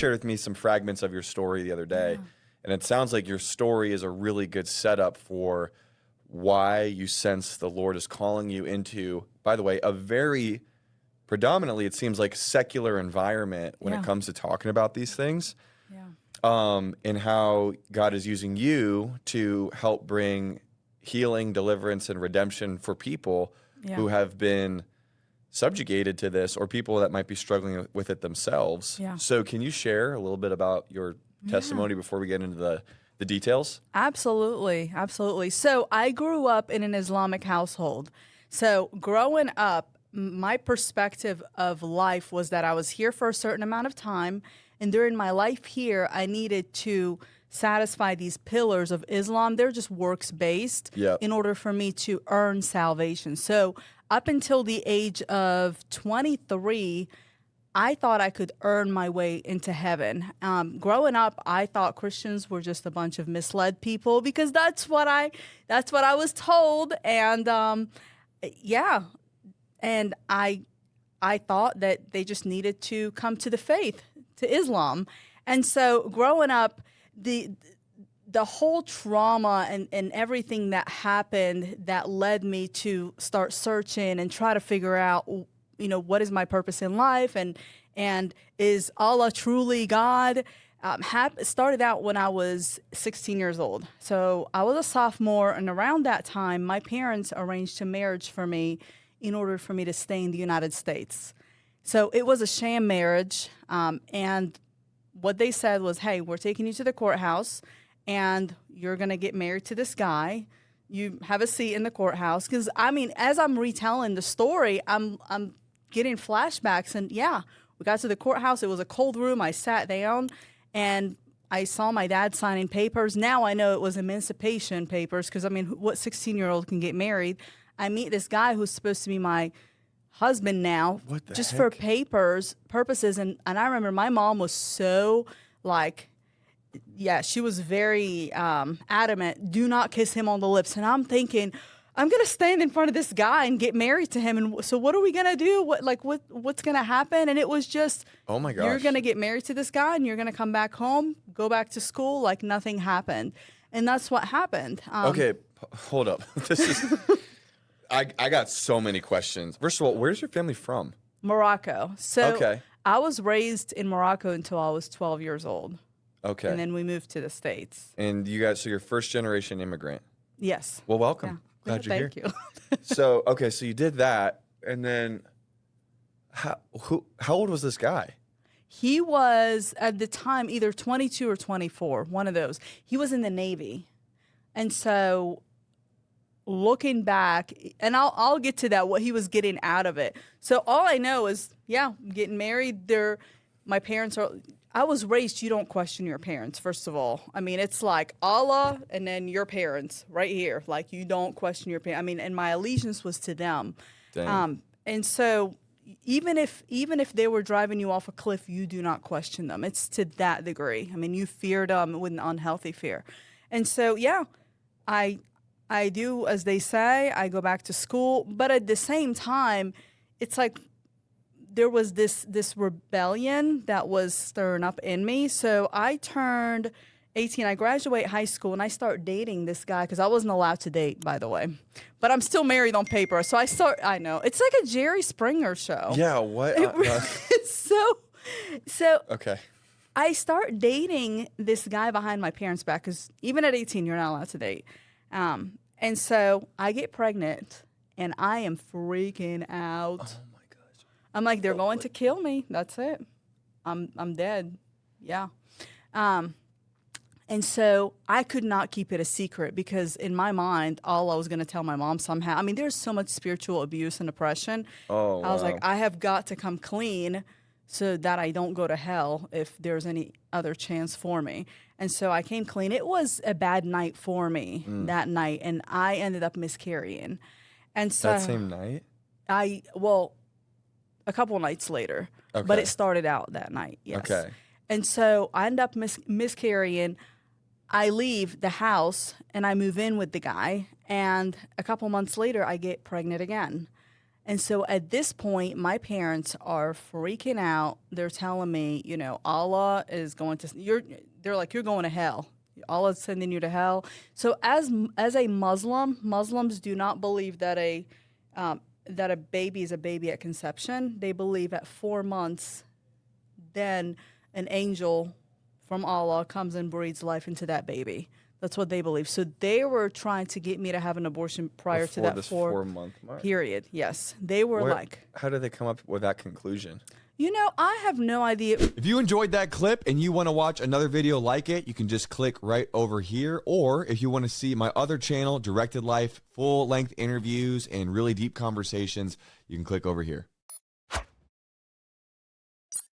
shared with me some fragments of your story the other day, and it sounds like your story is a really good setup for why you sense the Lord is calling you into, by the way, a very predominantly, it seems like, secular environment when it comes to talking about these things. And how God is using you to help bring healing, deliverance, and redemption for people who have been subjugated to this, or people that might be struggling with it themselves. So can you share a little bit about your testimony before we get into the details? Absolutely. Absolutely. So I grew up in an Islamic household. So growing up, my perspective of life was that I was here for a certain amount of time. And during my life here, I needed to satisfy these pillars of Islam. They're just works-based in order for me to earn salvation. So up until the age of 23, I thought I could earn my way into heaven. Growing up, I thought Christians were just a bunch of misled people because that's what I was told. And and I thought that they just needed to come to the faith, to Islam. And so growing up, the whole trauma and everything that happened that led me to start searching and try to figure out, what is my purpose in life, and is Allah truly God, started out when I was 16 years old. So I was a sophomore, and around that time, my parents arranged a marriage for me in order for me to stay in the United States. So it was a sham marriage, and what they said was, hey, we're taking you to the courthouse, and you're going to get married to this guy. You have a seat in the courthouse. Because, as I'm retelling the story, I'm getting flashbacks. And, we got to the courthouse. It was a cold room. I sat down, and I saw my dad signing papers. Now I know it was emancipation papers because, what 16-year-old can get married? I meet this guy who's supposed to be my husband now, just for purposes. And I remember my mom was so she was very adamant, do not kiss him on the lips. And I'm thinking, I'm going to stand in front of this guy and get married to him. And so what are we going to do? What's going to happen? And it was just, oh my gosh, you're going to get married to this guy and you're going to come back home, go back to school like nothing happened. And that's what happened. Okay, hold up. This is... I got so many questions. First of all, where's your family from? Morocco. So I was raised in Morocco until I was 12 years old. Okay. And then we moved to the States. And you guys, so you're first generation immigrant? Yes. Well, welcome. Glad you're here. Thank you. So you did that. And then how old was this guy? He was, at the time, either 22 or 24, one of those. He was in the Navy. And so... looking back, and I'll get to that, what he was getting out of it. So all I know is, getting married. My parents are. I was raised. You don't question your parents. First of all, it's like Allah and then your parents right here. Like you don't question your parents. And my allegiance was to them. And so even if they were driving you off a cliff, you do not question them. It's to that degree. You fear them with an unhealthy fear. And so I do, as they say, I go back to school. But at the same time, it's like there was this rebellion that was stirring up in me. So I turned 18. I graduate high school, and I start dating this guy because I wasn't allowed to date, by the way. But I'm still married on paper. So I know. It's like a Jerry Springer show. Yeah, what? So okay. I start dating this guy behind my parents' back because even at 18, you're not allowed to date. And so I get pregnant, and I am freaking out. Oh my gosh! I'm like, they're going to kill me. That's it. I'm dead. Yeah. And so I could not keep it a secret because in my mind, all I was going to tell my mom somehow. There's so much spiritual abuse and oppression. Oh, I was like, I have got to come clean so that I don't go to hell if there's any other chance for me. And so I came clean. It was a bad night for me that night, and I ended up miscarrying. And so that same night? A couple nights later. Okay. But it started out that night, yes. Okay. And so I end up miscarrying. I leave the house, and I move in with the guy, and a couple months later, I get pregnant again. And so at this point, my parents are freaking out. They're telling me, you know, Allah is going to, they're like, you're going to hell. Allah's sending you to hell. So as a Muslim, Muslims do not believe that a baby is a baby at conception. They believe at 4 months, then an angel from Allah comes and breathes life into that baby. That's what they believe. So they were trying to get me to have an abortion prior to that 4-month mark. period. Yes. They were like... How did they come up with that conclusion? You know, I have no idea. If you enjoyed that clip and you want to watch another video like it, you can just click right over here. Or if you want to see my other channel, Directed Life, full-length interviews and really deep conversations, you can click over here.